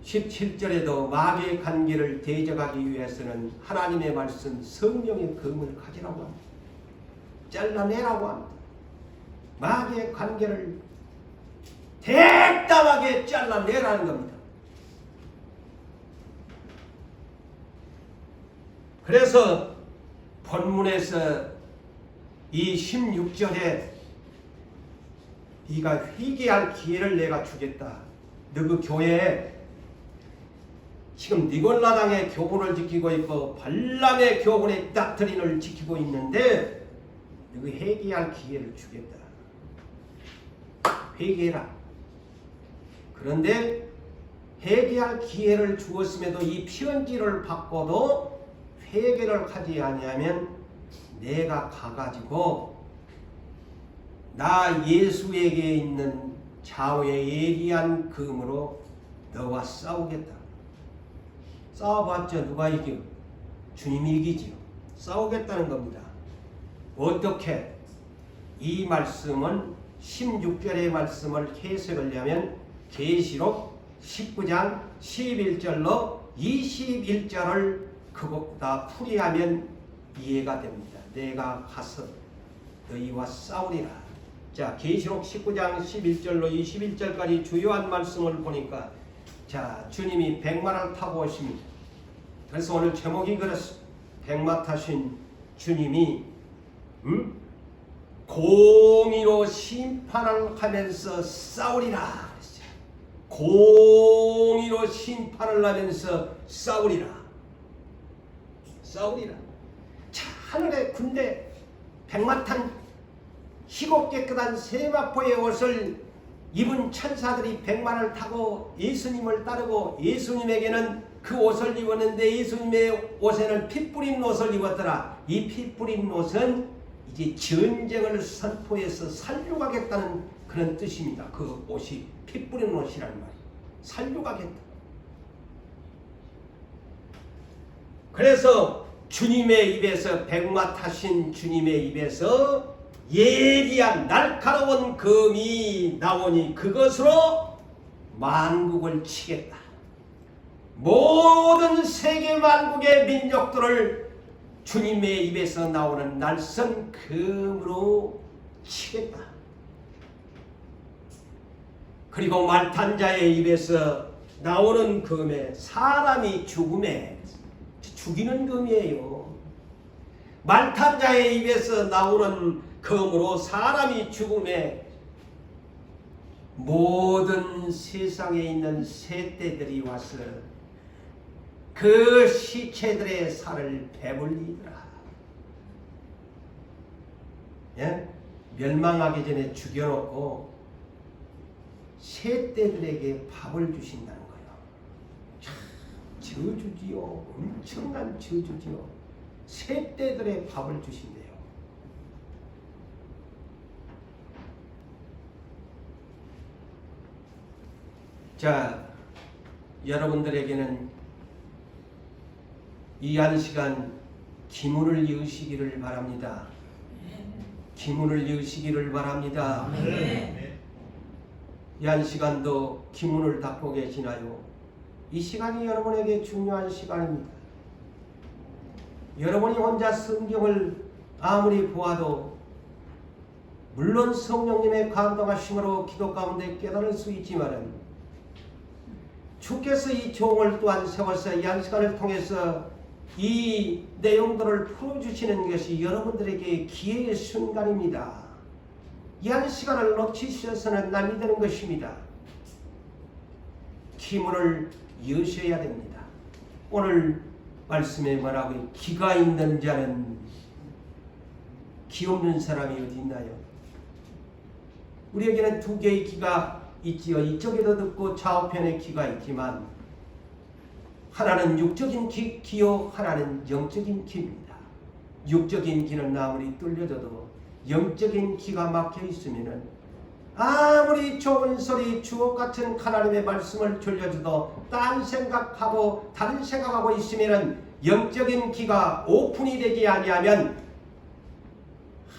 17절에도 마귀의 관계를 대적하기 위해서는 하나님의 말씀 성령의 검을 가지라고 합니다. 잘라내라고 합니다. 마귀의 관계를 대담하게 잘라내라는 겁니다. 그래서 본문에서 이 16절에 네가 회개할 기회를 내가 주겠다. 너 그 교회에 지금 니골라당의 교훈을 지키고 있고 발람의 교훈의 닥트린을 지키고 있는데 너 회개할 기회를 주겠다. 회개해라. 그런데 회개할 기회를 주었음에도 이 편지를 받고도 회개를 하지 아니하면 내가 가가지고 나 예수에게 있는 좌우의 예리한 금으로 너와 싸우겠다. 싸워봤자 누가 이겨? 주님이 이기지요. 싸우겠다는 겁니다. 어떻게? 이 말씀은 16절의 말씀을 해석을 하면 계시록 19장 11절로 21절을 그것보다 풀이하면 이해가 됩니다. 내가 가서 너희와 싸우리라. 자, 계시록 19장 11절로 21절까지 주요한 말씀을 보니까 자, 주님이 백마를 타고 오십니다. 그래서 오늘 제목이 그렇습니다. 백마 타신 주님이 공의로 심판을 하면서 싸우리라. 공의로 심판을 하면서 싸우리라. 자, 하늘의 군대 백마탄 희고 깨끗한 세마포의 옷을 입은 천사들이 백마를 타고 예수님을 따르고, 예수님에게는 그 옷을 입었는데 예수님의 옷에는 피 뿌린 옷을 입었더라. 이 피 뿌린 옷은 이제 전쟁을 선포해서 살려가겠다는 그런 뜻입니다. 그 옷이 피 뿌린 옷이라는 말이에요. 살려가겠다. 그래서 주님의 입에서, 백마 타신 주님의 입에서 예리한 날카로운 검이 나오니 그것으로 만국을 치겠다. 모든 세계 만국의 민족들을 주님의 입에서 나오는 날선 검으로 치겠다. 그리고 말탄 자의 입에서 나오는 검에 사람이 죽음에 죽이는 검이에요. 말탄 자의 입에서 나오는 검으로 사람이 죽음에 모든 세상에 있는 새떼들이 와서 그 시체들의 살을 배불리더라. 예? 멸망하기 전에 죽여놓고 새떼들에게 밥을 주신다는 거예요. 참 저주지요. 엄청난 저주지요. 새떼들의 밥을 주신대요. 자, 여러분들에게는 이 한 시간 기문을 여시기를 바랍니다. 기문을 여시기를 바랍니다. 이 한 시간도 기문을 닫고 계시나요? 이 시간이 여러분에게 중요한 시간입니다. 여러분이 혼자 성경을 아무리 보아도 물론 성령님의 감동하심으로 기도 가운데 깨달을 수 있지만은 주께서 이 종을 또한 세워서 이 한 시간을 통해서 이 내용들을 풀어주시는 것이 여러분들에게 기회의 순간입니다. 이 한 시간을 놓치셔서는 남이 되는 것입니다. 기문을 여셔야 됩니다. 오늘 말씀에 뭐라고 기가 있는 자는 기 없는 사람이 어디 있나요? 우리에게는 두 개의 기가 있지요. 이쪽에도 듣고 좌우편에 기가 있지만 하나는 육적인 기요, 하나는 영적인 기입니다. 육적인 기는 아무리 뚫려져도 영적인 기가 막혀 있으면은 아무리 좋은 소리, 주옥같은 하나님의 말씀을 들려줘도 딴 생각하고 다른 생각하고 있으면은 영적인 기가 오픈이 되지 아니하면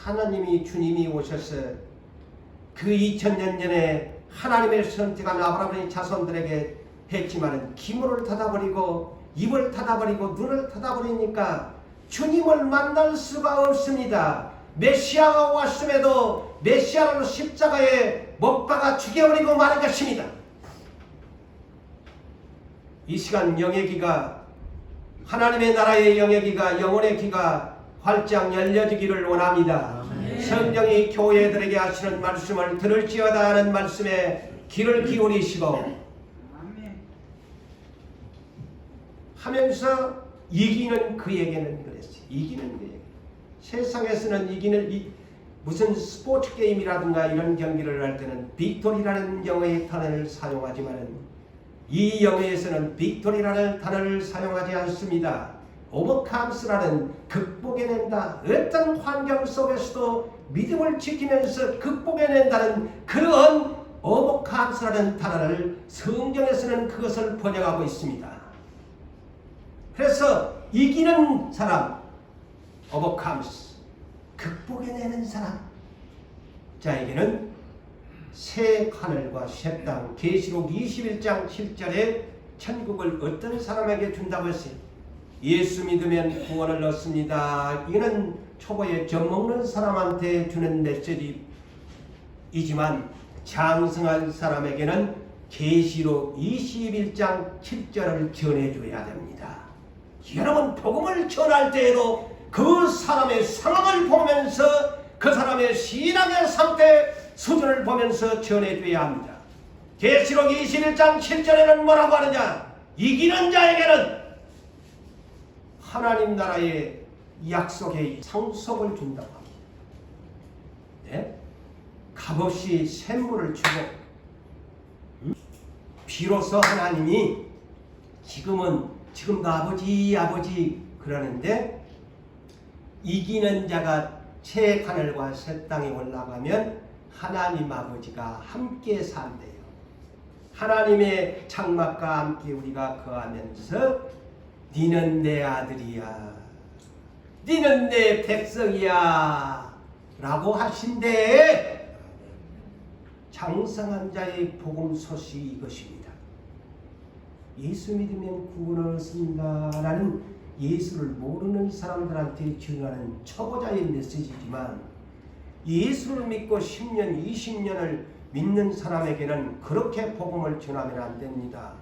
하나님이 주님이 오셔서 그 2000년 전에 하나님의 선택한 아브라함의 자손들에게 했지만은 기문을 닫아버리고 입을 닫아버리고 눈을 닫아버리니까 주님을 만날 수가 없습니다. 메시아가 왔음에도 메시아를 십자가에 못 박아 죽여버리고 마는 것입니다. 이 시간 영의 기가, 하나님의 나라의 영의 기가, 영혼의 기가 활짝 열려지기를 원합니다. 성령이 교회들에게 하시는 말씀을 들을지어다 하는 말씀에 귀를 기울이시고 하면서 이기는 그에게는 그랬어요. 이기는 그에게. 세상에서는 이기는 무슨 스포츠 게임이라든가 이런 경기를 할 때는 빅토리라는 영어의 단어를 사용하지만 이 영어에서는 빅토리라는 단어를 사용하지 않습니다. 오버컴스라는 극복해낸다. 어떤 환경 속에서도 믿음을 지키면서 극복해낸다는 그런 오버컴스라는 단어를 성경에서는 그것을 번역하고 있습니다. 그래서 이기는 사람, 오버컴스, 극복해내는 사람 자에게는 새 하늘과 새 땅, 계시록 21장 7절에 천국을 어떤 사람에게 준다고 했어요. 예수 믿으면 구원을 얻습니다. 이거는 초보에 젖먹는 사람한테 주는 메시지이지만 장성한 사람에게는 계시록 21장 7절을 전해줘야 됩니다. 여러분 복음을 전할 때에도 그 사람의 상황을 보면서 그 사람의 신앙의 상태 수준을 보면서 전해줘야 합니다. 계시록 21장 7절에는 뭐라고 하느냐? 이기는 자에게는 하나님 나라의 약속의 상속을 준다고 합니다. 네? 값없이 샘물을 주고 비로소 하나님이 지금도 아버지 그러는데 이기는 자가 새 하늘과 새 땅에 올라가면 하나님 아버지가 함께 산대요. 하나님의 장막과 함께 우리가 거하면서 니는 내 아들이야, 니는 내 백성이야 라고 하신대. 장성한 자의 복음 소식이 이것입니다. 예수 믿으면 구원을 얻습니다 라는 예수를 모르는 사람들한테 전하는 초보자의 메시지지만, 예수를 믿고 10년, 20년을 믿는 사람에게는 그렇게 복음을 전하면 안 됩니다.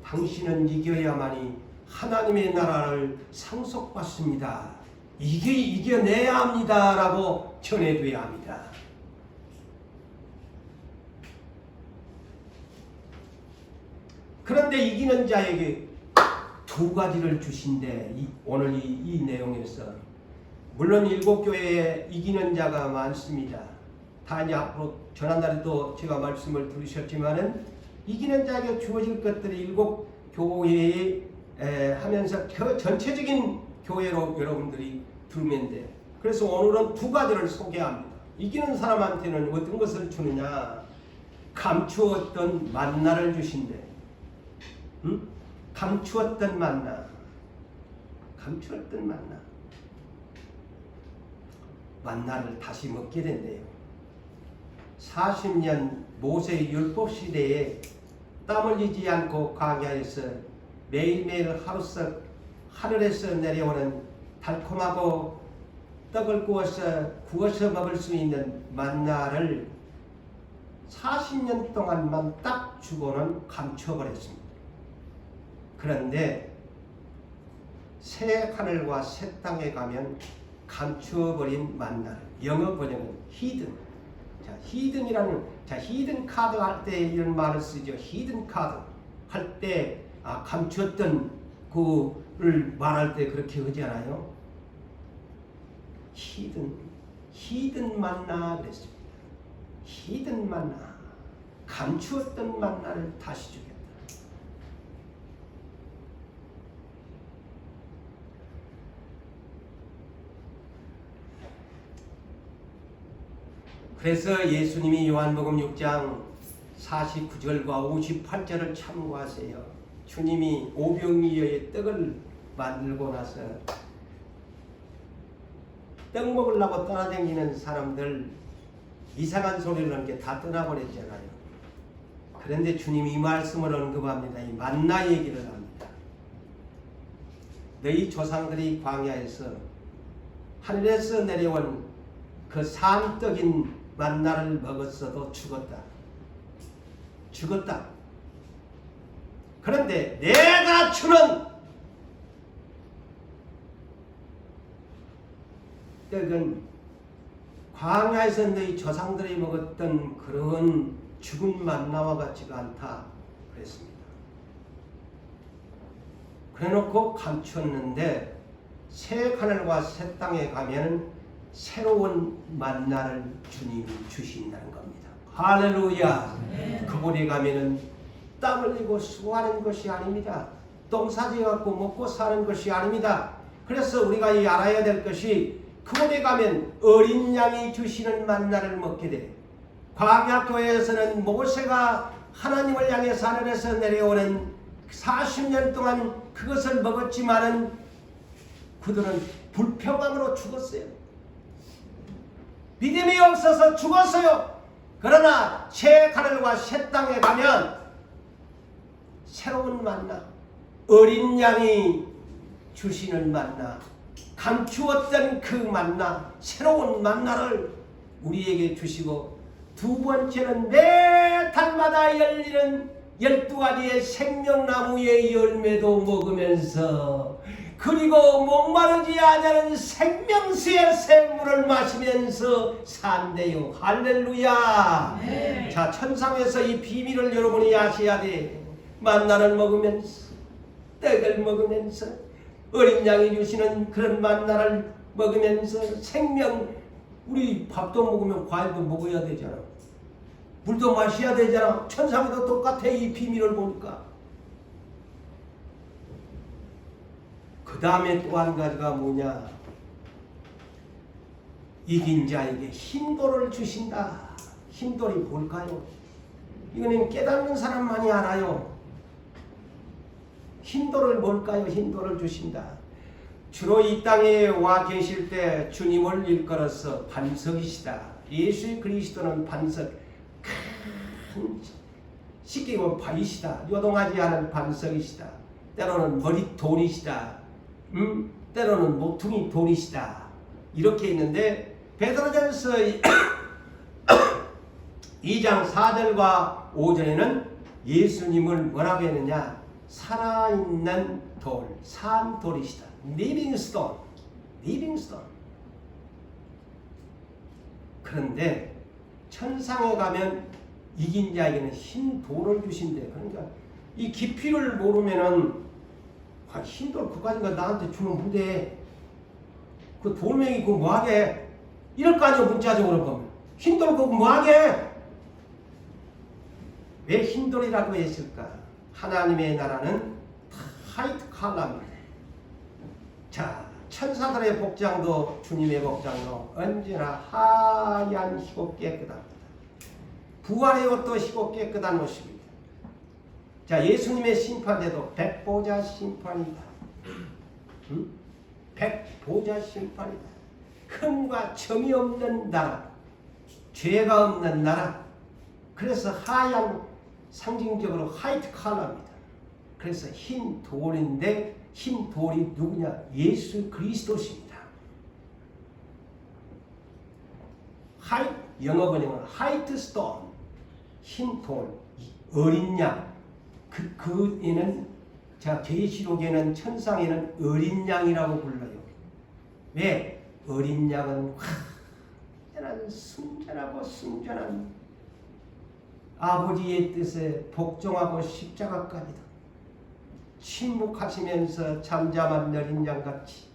당신은 이겨야만이 하나님의 나라를 상속받습니다. 이겨내야 합니다 라고 전해줘야 합니다. 그런데 이기는 자에게 두 가지를 주신대. 오늘 이 내용에서 물론 7교회에 이기는 자가 많습니다. 다 이제 앞으로 전한날에도 제가 말씀을 들으셨지만은 이기는 자에게 주어질 것들이 7교회에 하면서 전체적인 교회로 여러분들이 들으면 돼. 그래서 오늘은 두 가지를 소개합니다. 이기는 사람한테는 어떤 것을 주느냐? 감추었던 만나를 주신대. 감추었던 만나. 만나를 다시 먹게 된대요. 40년 모세의 율법 시대에 땀 흘리지 않고 광야에서 매일매일 하루씩 하늘에서 내려오는 달콤하고 떡을 구워서 먹을 수 있는 만나를 40년 동안만 딱 주고는 감춰버렸습니다. 그런데 새 하늘과 새 땅에 가면 감추어버린 만나를, 영어 번역은 히든. 히든 카드 할 때 이런 말을 쓰죠. 히든 카드 할 때 감추었던 그를 말할 때 그렇게 하지 않아요? 히든 만나 그랬습니다. 히든 만나, 감추었던 만나를 다시 주겠다. 그래서 예수님이 요한복음 6장 49절과 58절을 참고하세요. 주님이 오병이어의 떡을 만들고 나서 떡 먹으려고 떠나다니는 사람들 이상한 소리를 하는 게 다 떠나버렸잖아요. 그런데 주님이 이 말씀을 언급합니다. 이 만나 얘기를 합니다. 너희 조상들이 광야에서 하늘에서 내려온 그 산떡인 만나를 먹었어도 죽었다. 그런데 내가 주는 떡은 광야에서 너희 조상들이 먹었던 그런 죽은 만나와 같지가 않다 그랬습니다. 그래놓고 감추었는데 새 하늘과 새 땅에 가면 새로운 만나를 주님이 주신다는 겁니다. 할렐루야. 그곳에 가면은 땀 흘리고 수고하는 것이 아닙니다. 똥 싸지갖고 먹고 사는 것이 아닙니다. 그래서 우리가 알아야 될 것이 그곳에 가면 어린 양이 주시는 만나를 먹게 돼. 광야교회에서는 모세가 하나님을 향해서 하늘에서 내려오는 40년 동안 그것을 먹었지만은 그들은 불평함으로 죽었어요. 믿음이 없어서 죽었어요. 그러나 새 하늘과 새 땅에 가면 새로운 만나, 어린 양이 주시는 만나, 감추었던 그 만나, 새로운 만나를 우리에게 주시고, 두 번째는 매 달마다 열리는 12가지의 생명나무의 열매도 먹으면서 그리고 목마르지 않는 생명수의 샘물을 마시면서 산대요. 할렐루야. 네. 자, 천상에서 이 비밀을 여러분이 아셔야 돼. 만나를 먹으면서, 떡을 먹으면서, 어린 양이 주시는 그런 만나를 먹으면서 생명, 우리 밥도 먹으면 과일도 먹어야 되잖아. 물도 마셔야 되잖아. 천상에도 똑같아. 이 비밀을 보니까. 그 다음에 또 한 가지가 뭐냐? 이긴 자에게 힘도를 주신다. 힘돌이 뭘까요? 이거는 깨닫는 사람만이 알아요. 힘도를 뭘까요? 힘도를 주신다. 주로 이 땅에 와 계실 때 주님을 일컬어서 반석이시다. 예수 그리스도는 반석, 큰 쉽게 보면 바위시다. 요동하지 않은 반석이시다. 때로는 머릿돌이시다. 때로는 모퉁이 돌이시다. 이렇게 있는데 베드로전서 2장 4절과 5절에는 예수님을 뭐라고 했느냐? 살아있는 돌, 산 돌이시다. living stone, living stone. 그런데 천상에 가면 이긴 자에게는 흰 돌을 주신대. 그러니까 이 깊이를 모르면은 흰 돌 그까지가 나한테 주면 무대 그 돌멩이 그거 뭐하게 이럴 거 아니야. 문자적으로 보면 흰 돌 그거 뭐하게 왜 흰 돌이라고 했을까? 하나님의 나라는 화이트 칼라입니다. 자, 천사들의 복장도 주님의 복장도 언제나 하얀 희고 깨끗합니다. 부활의 옷도 희고 깨끗한 옷입니다. 자, 예수님의 심판에도 백보자 심판이다. 백보자 심판이다. 흠과 점이 없는 나라, 죄가 없는 나라. 그래서 하얀, 상징적으로 화이트 컬러입니다. 그래서 흰 돌인데 흰 돌이 누구냐? 예수 그리스도십니다. 영어 번역은 화이트 스톤, 흰 돌, 어린 양. 그 애는 자 계시록에는 천상에는 어린 양이라고 불러요. 왜? 어린 양은 완전한 순전하고 순전한 아버지의 뜻에 복종하고 십자가까지도 침묵하시면서 잠잠한 어린 양같이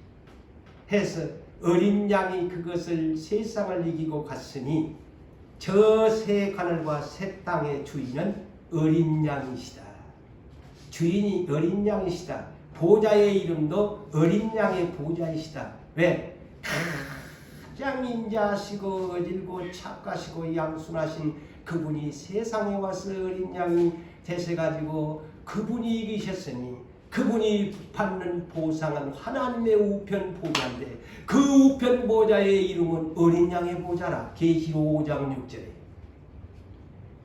해서 어린 양이 그것을 세상을 이기고 갔으니 저 새 하늘과 새 땅의 주인은 어린 양이시다. 주인이 어린 양이시다. 보좌의 이름도 어린 양의 보좌이시다. 왜? 가장 인자하시고 어질고 착하시고 양순하신 그분이 세상에 와서 어린 양이 되셔가지고 그분이 이기셨으니 그분이 받는 보상은 하나님의 우편 보좌인데 그 우편 보좌의 이름은 어린 양의 보좌라. 계시록 5장 6절에.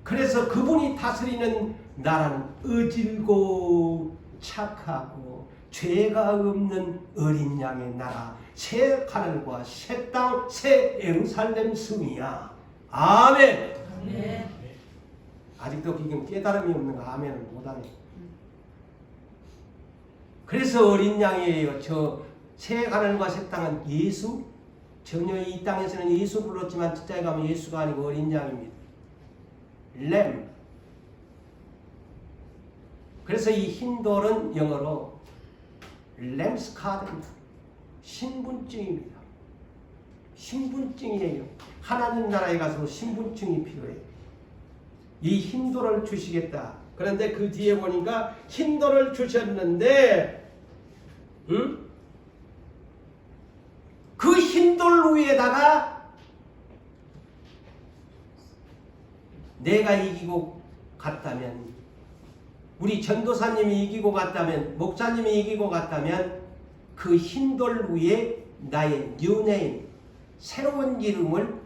그래서 그분이 다스리는 나라는 어질고 착하고 죄가 없는 어린 양의 나라, 새 하늘과 새 땅, 새 예루살렘 성이야. 아멘. 네. 아직도 지금 깨달음이 없는 거 아멘을 못하네. 그래서 어린 양이에요. 저 새 하늘과 새 땅은 예수. 전혀 이 땅에서는 예수 불렀지만 진짜에 가면 예수가 아니고 어린 양입니다. 램. 그래서 이 흰 돌은 영어로 램스 카드입니다. 신분증입니다. 신분증이에요. 하나님 나라에 가서 신분증이 필요해요. 이 흰 돌을 주시겠다. 그런데 그 뒤에 보니까 흰 돌을 주셨는데 그 흰 돌 위에다가 내가 이기고 갔다면, 우리 전도사님이 이기고 갔다면, 목사님이 이기고 갔다면 그 흰 돌 위에 나의 new name, 새로운 이름을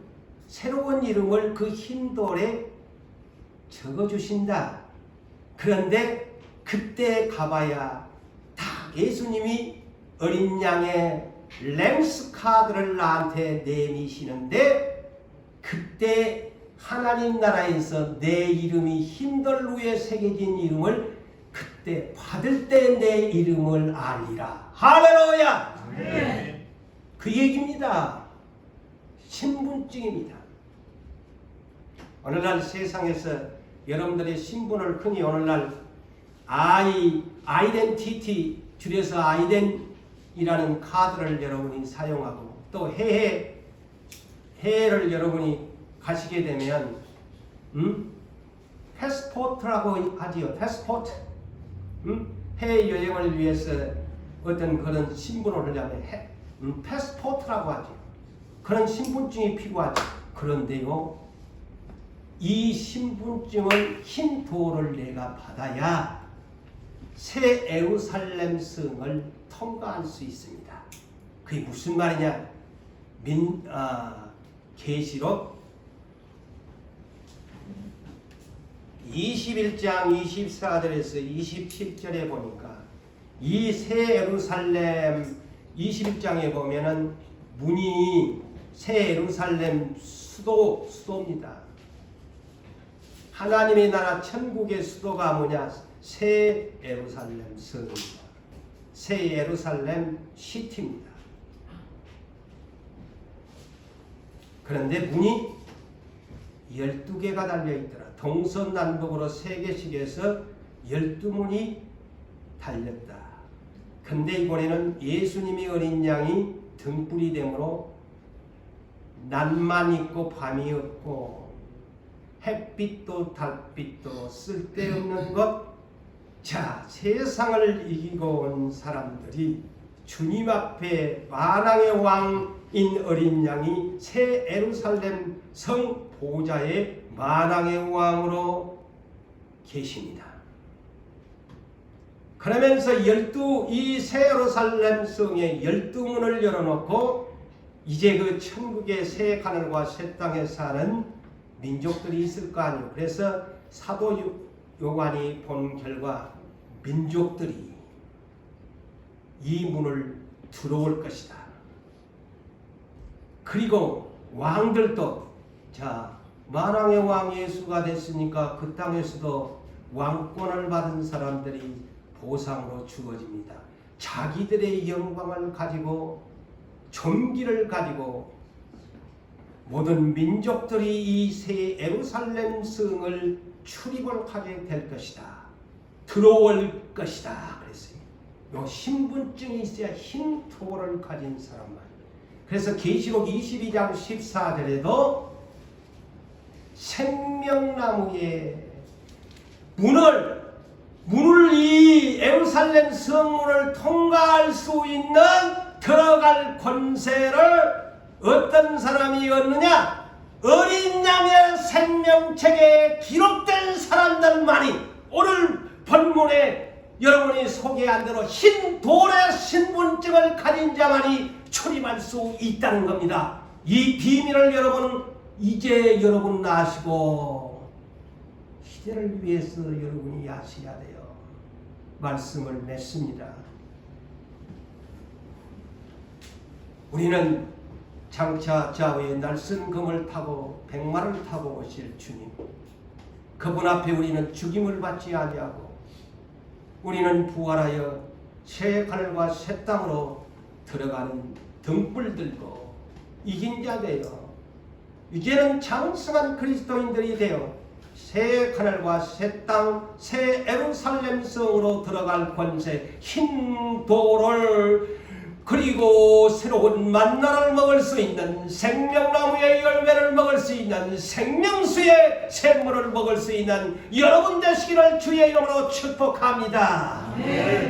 그 흰 돌에 적어주신다. 그런데 그때 가봐야 다 예수님이 어린 양의 램스 카드를 나한테 내미시는데, 그때 하나님 나라에서 내 이름이 흰 돌 위에 새겨진 이름을 그때 받을 때 내 이름을 알리라. 할렐루야. 네. 그 얘기입니다. 신분증입니다. 오늘날 세상에서 여러분들의 신분을 흔히 오늘날 아이덴티티 줄여서 아이덴이라는 카드를 여러분이 사용하고 또 해외를 여러분이 가시게 되면 패스포트라고 하지요. 패스포트. 해외 여행을 위해서 어떤 그런 신분을 하려면 패스포트라고 하죠. 그런 신분증이 필요하죠. 그런데요, 이 신분증을 흰 도를 내가 받아야 새 예루살렘 성을 통과할 수 있습니다. 그게 무슨 말이냐? 계시록 21장 24절에서 27절에 보니까 이 새 예루살렘 21장에 보면은 문이 새 예루살렘 수도입니다. 하나님의 나라 천국의 수도가 뭐냐? 새 예루살렘 성입니다. 새 예루살렘 시티입니다. 그런데 문이 12개가 달려있더라. 동서남북으로 3개씩 해서 12문이 달렸다. 근데 이번에는 예수님이 어린 양이 등불이 되므로 낮만 있고 밤이 없고 햇빛도 달빛도 쓸데없는 것. 자, 세상을 이기고 온 사람들이 주님 앞에 만왕의 왕인 어린 양이 새 예루살렘 성 보좌에 만왕의 왕으로 계십니다. 그러면서 이 새 예루살렘 성의 12문을 열어놓고 이제 그 천국의 새 하늘과 새 땅에 사는 민족들이 있을 거 아니에요. 그래서 사도 요한이 본 결과 민족들이 이 문을 들어올 것이다. 그리고 왕들도 자, 만왕의 왕 예수가 됐으니까 그 땅에서도 왕권을 받은 사람들이 보상으로 주어집니다. 자기들의 영광을 가지고 존귀를 가지고 모든 민족들이 이 새 예루살렘 성을 출입을 하게 될 것이다. 들어올 것이다. 그랬어요. 요 신분증이 있어야 흰 토를 가진 사람만. 그래서 계시록 22장 14절에도 생명나무의 문을 이 예루살렘 성문을 통과할 수 있는 들어갈 권세를 어떤 사람이 얻느냐? 어린 양의 생명책에 기록된 사람들만이 오늘 본문에 여러분이 소개한 대로 흰 돌의 신분증을 가진 자만이 출입할 수 있다는 겁니다. 이 비밀을 여러분 이제 여러분 아시고 시대를 위해서 여러분이 아셔야 돼요. 말씀을 맺습니다. 우리는 장차 좌우에 날선 금을 타고 백마를 타고 오실 주님, 그분 앞에 우리는 죽임을 받지 아니하고 우리는 부활하여 새 하늘과 새 땅으로 들어가는 등불 들고 이긴 자 되어 이제는 장성한 그리스도인들이 되어 새 하늘과 새 땅, 새 예루살렘 성으로 들어갈 권세, 흰 돌을 그리고 새로운 만나를 먹을 수 있는 생명나무의 열매를 먹을 수 있는 생명수의 샘물을 먹을 수 있는 여러분 되시기를 주의 이름으로 축복합니다. 네.